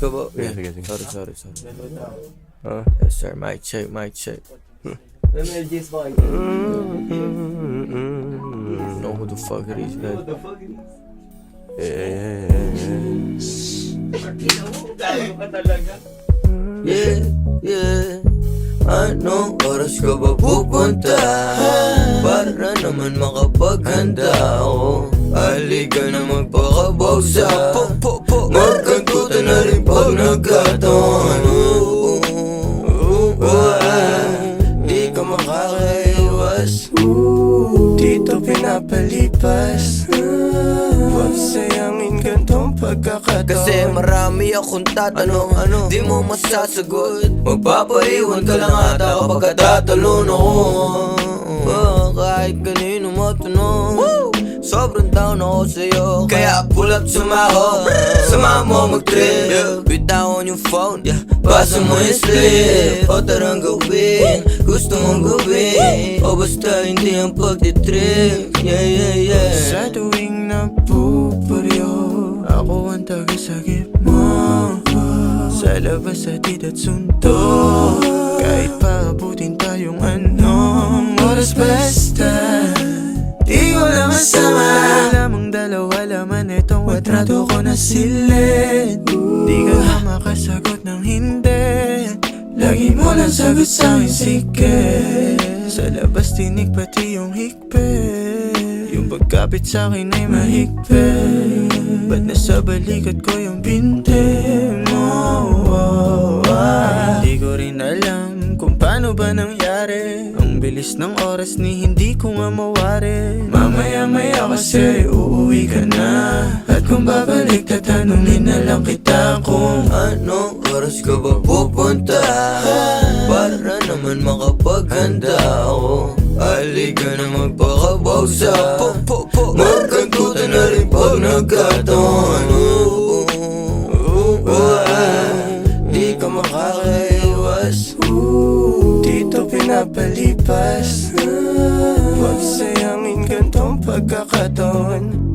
ka ba? Sige, sige, sige. Sorry. Ah. Yes sir, mic check. MLGs ba kayo? Know who the fuck it is, guys. What the fuck is Gago ka talaga. Yeah. Anong oras ka ba pupunta? Para naman makapaghanda ako. Halika na magpakabawsa. Magkantutan na rin pag nagkataon. Di ka makakaiwas. Dito pinapalipas. Huwag sayangin gantong pagkakataon. Kasi marami akong tatanong, di mo masasagot. Magpapaiwan ka lang ata kapag tatalon ako. Kahit kanino matanong, sobrang down ako sa'yo. Kaya pull up sumaho, sama mo mag-trip. Bitawan yung phone, basa mo yung slip. O tarang gawin, gusto mong gawin. O basta hindi ang pagtitrip. Yeah. Sa tuwing napupuryo, ako ang tagasagip mo. Sa labas atid at suntok, kahit paabutin tayong anong oras basta di ko na masama. Lamang dalawa laman itong watrato ko na silid. Di ka na makasagot ng hindi, lagi mo lang sagot sa'kin sikit. Sa labas tinig pati yung higpit, yung pagkapit sa'kin ay mahigpit. Ba't nasa balikat ko yung binte mo? Hindi ko rin alam kung paano ba nangyari. Ang bilis ng oras ni hindi ko nga mawari. Mamaya-maya kasi uuwi ka na, at kung babalik tatanungin na lang kita kung anong oras ka ba pupunta? Para naman makapaghanda ako. Halika na magpakabawsa. Magkantutan na rin pag nagkataon. Di ka makakaiwas. dito pinapalipas. Huwag sayangin gantong pagkakataon.